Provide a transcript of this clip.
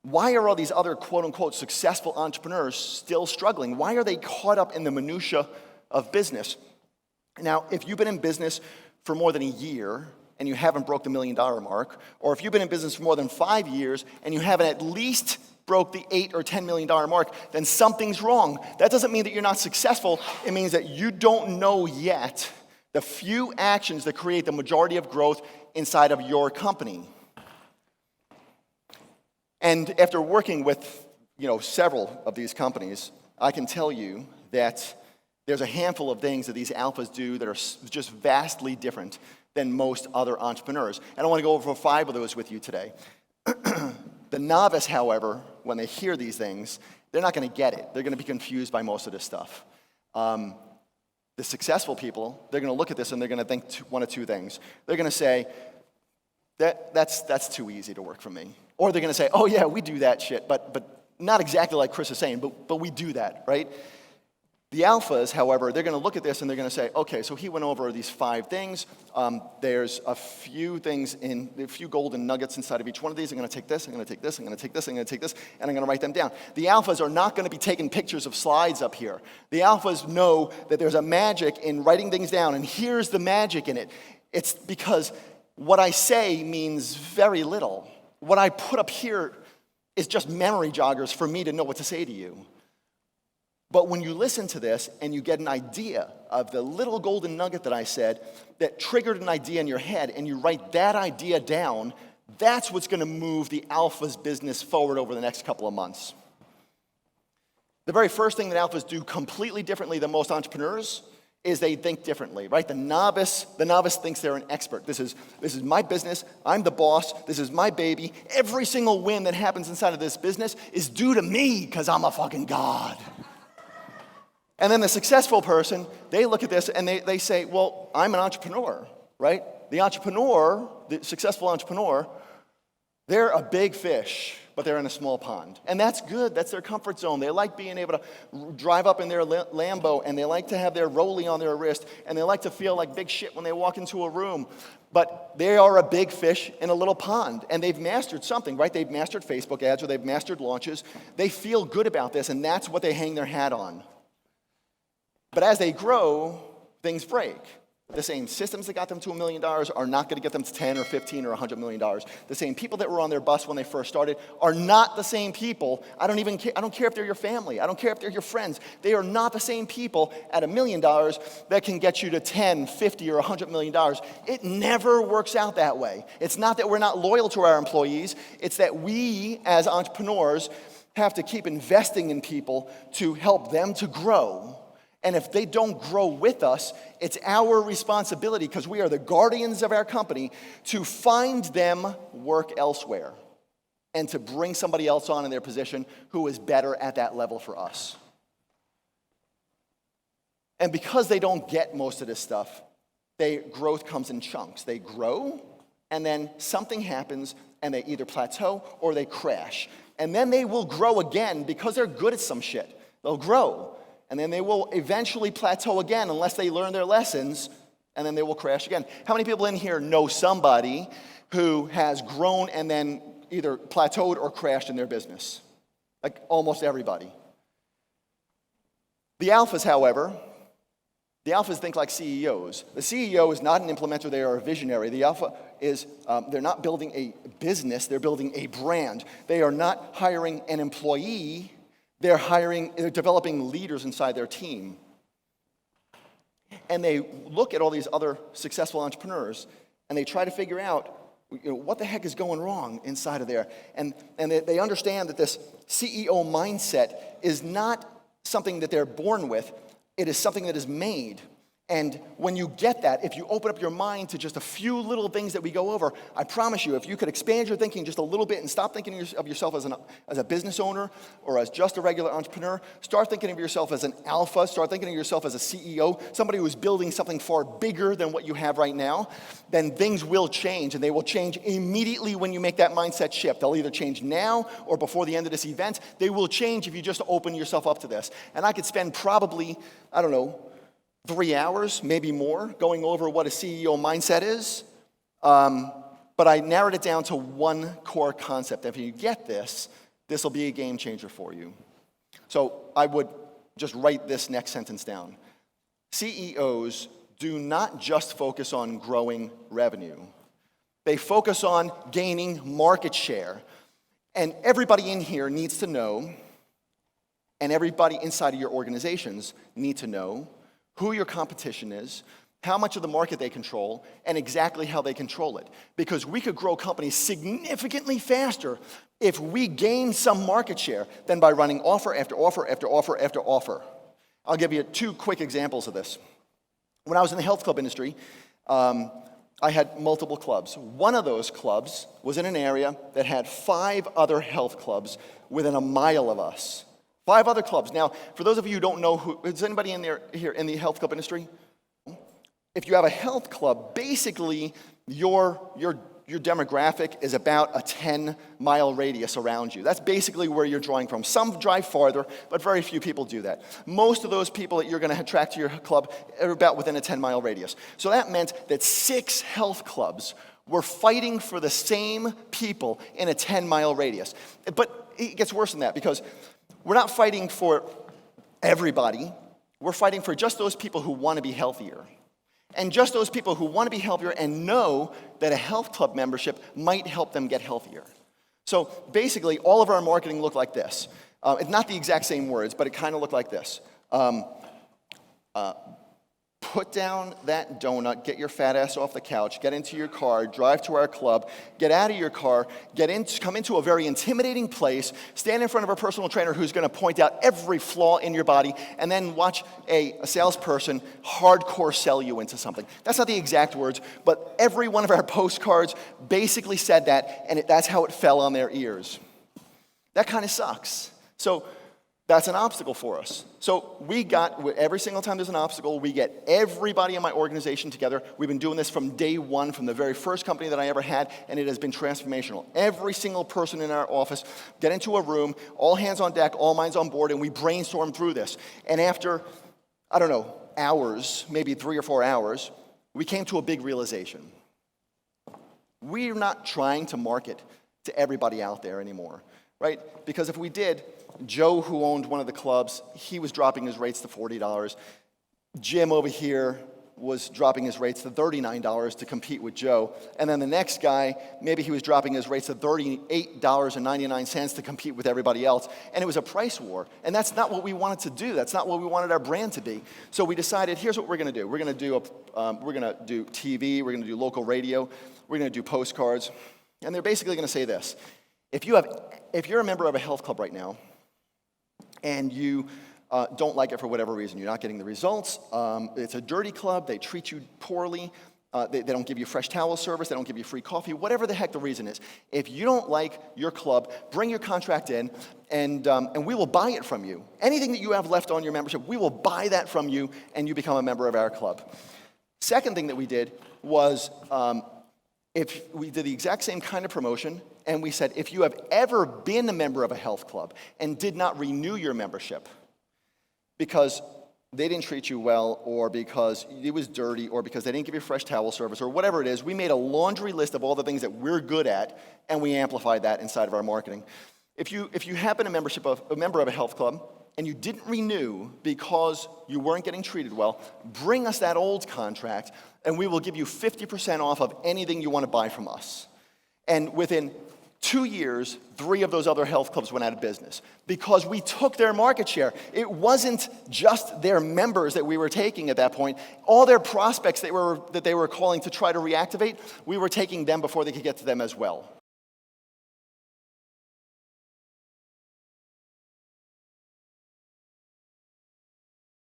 Why are all these other quote-unquote successful entrepreneurs still struggling? Why are they caught up in the minutia of business? Now, if you've been in business for more than a year and you haven't broke the $1 million mark, or if you've been in business for more than 5 years and you haven't at least broke the $8 or $10 million mark, then something's wrong. That doesn't mean that you're not successful. It means that you don't know yet the few actions that create the majority of growth inside of your company. And after working with, several of these companies, I can tell you that there's a handful of things that these alphas do that are just vastly different than most other entrepreneurs. And I want to go over 5 of those with you today. The novice, however, when they hear these things, they're not going to get it. They're going to be confused by most of this stuff. The successful people, they're going to look at this and they're going to think one of 2 things. They're going to say, that's too easy to work for me. Or they're going to say, oh yeah, we do that shit, but not exactly like Chris is saying, but we do that, right? The alphas, however, they're going to look at this and they're going to say, okay, so he went over these 5 things. There's a few things a few golden nuggets inside of each one of these. I'm going to take this, I'm going to take this, I'm going to take this, I'm going to take this, and I'm going to write them down. The alphas are not going to be taking pictures of slides up here. The alphas know that there's a magic in writing things down, and here's the magic in it. It's because what I say means very little. What I put up here is just memory joggers for me to know what to say to you. But when you listen to this and you get an idea of the little golden nugget that I said that triggered an idea in your head and you write that idea down, that's what's going to move the alpha's business forward over the next couple of months. The very first thing that alphas do completely differently than most entrepreneurs is they think differently, right? The novice thinks they're an expert. This is my business. I'm the boss. This is my baby. Every single win that happens inside of this business is due to me because I'm a fucking god. And then the successful person, they look at this and they say, well, I'm an entrepreneur, right? The successful entrepreneur, they're a big fish, but they're in a small pond. And that's good. That's their comfort zone. They like being able to drive up in their Lambo, and they like to have their rollie on their wrist, and they like to feel like big shit when they walk into a room. But they are a big fish in a little pond, and they've mastered something, right? They've mastered Facebook ads, or they've mastered launches. They feel good about this, and that's what they hang their hat on. But as they grow, things break. The same systems that got them to $1 million are not going to get them to 10 or 15 or $100 million. The same people that were on their bus when they first started are not the same people. I don't care if they're your family. I don't care if they're your friends. They are not the same people at $1 million that can get you to 10, 50, or $100 million. It never works out that way. It's not that we're not loyal to our employees. It's that we, as entrepreneurs, have to keep investing in people to help them to grow. And if they don't grow with us, it's our responsibility, because we are the guardians of our company, to find them work elsewhere and to bring somebody else on in their position who is better at that level for us. And because they don't get most of this stuff, growth comes in chunks. They grow, and then something happens, and they either plateau or they crash. And then they will grow again because they're good at some shit. They'll grow. And then they will eventually plateau again unless they learn their lessons, and then they will crash again. How many people in here know somebody who has grown and then either plateaued or crashed in their business? Like almost everybody. The alphas, however, think like CEOs. The CEO is not an implementer, they are a visionary. The alpha is, they're not building a business, they're building a brand. They are not hiring an employee, they're developing leaders inside their team. And they look at all these other successful entrepreneurs and they try to figure out what the heck is going wrong inside of there. And they understand that this CEO mindset is not something that they're born with, it is something that is made. And when you get that, if you open up your mind to just a few little things that we go over, I promise you, if you could expand your thinking just a little bit and stop thinking of yourself as a business owner or as just a regular entrepreneur, start thinking of yourself as an alpha, start thinking of yourself as a CEO, somebody who is building something far bigger than what you have right now, then things will change, and they will change immediately when you make that mindset shift. They'll either change now or before the end of this event. They will change if you just open yourself up to this. And I could spend probably, 3 hours, maybe more, going over what a CEO mindset is. But I narrowed it down to one core concept. If you get this, This will be a game changer for you. So I would just write this next sentence down. CEOs do not just focus on growing revenue. They focus on gaining market share. And everybody in here needs to know, and everybody inside of your organizations need to know who your competition is, how much of the market they control, and exactly how they control it. Because we could grow companies significantly faster if we gain some market share than by running offer after offer after offer after offer. I'll give you 2 quick examples of this. When I was in the health club industry, I had multiple clubs. One of those clubs was in an area that had 5 other health clubs within a mile of us. 5 other clubs. Now, for those of you who don't know, is anybody in there here in the health club industry? If you have a health club, basically your demographic is about a 10-mile radius around you. That's basically where you're drawing from. Some drive farther, but very few people do that. Most of those people that you're going to attract to your club are about within a 10-mile radius. So that meant that 6 health clubs were fighting for the same people in a 10-mile radius. But it gets worse than that, because we're not fighting for everybody. We're fighting for just those people who want to be healthier. And just those people who want to be healthier and know that a health club membership might help them get healthier. So basically, all of our marketing looked like this. It's not the exact same words, but it kind of looked like this. Put down that donut, get your fat ass off the couch, get into your car, drive to our club, get out of your car, come into a very intimidating place, stand in front of a personal trainer who's going to point out every flaw in your body, and then watch a salesperson hardcore sell you into something. That's not the exact words, but every one of our postcards basically said that, and that's how it fell on their ears. That kind of sucks. So that's an obstacle for us. So every single time there's an obstacle, we get everybody in my organization together. We've been doing this from day one, from the very first company that I ever had, and it has been transformational. Every single person in our office get into a room, all hands on deck, all minds on board, and we brainstorm through this. And after, hours, maybe 3 or 4 hours, we came to a big realization. We're not trying to market to everybody out there anymore, right? Because if we did, Joe, who owned one of the clubs, he was dropping his rates to $40. Jim over here was dropping his rates to $39 to compete with Joe. And then the next guy, maybe he was dropping his rates to $38.99 to compete with everybody else. And it was a price war. And that's not what we wanted to do. That's not what we wanted our brand to be. So we decided, here's what we're going to do. We're going to do TV. We're going to do local radio. We're going to do postcards. And they're basically going to say this. If you're a member of a health club right now, and you don't like it for whatever reason, you're not getting the results, it's a dirty club, they treat you poorly, they don't give you fresh towel service, they don't give you free coffee, whatever the heck the reason is. If you don't like your club, bring your contract in, and we will buy it from you. Anything that you have left on your membership, we will buy that from you, and you become a member of our club. Second thing that we did was, if we did the exact same kind of promotion, and we said, if you have ever been a member of a health club and did not renew your membership because they didn't treat you well, or because it was dirty, or because they didn't give you fresh towel service, or whatever it is, we made a laundry list of all the things that we're good at, and we amplified that inside of our marketing. If you have been a member of a health club, and you didn't renew because you weren't getting treated well, bring us that old contract, and we will give you 50% off of anything you want to buy from us. And within 2 years, 3 of those other health clubs went out of business because we took their market share. It wasn't just their members that we were taking at that point. All their prospects that they were calling to try to reactivate, we were taking them before they could get to them as well.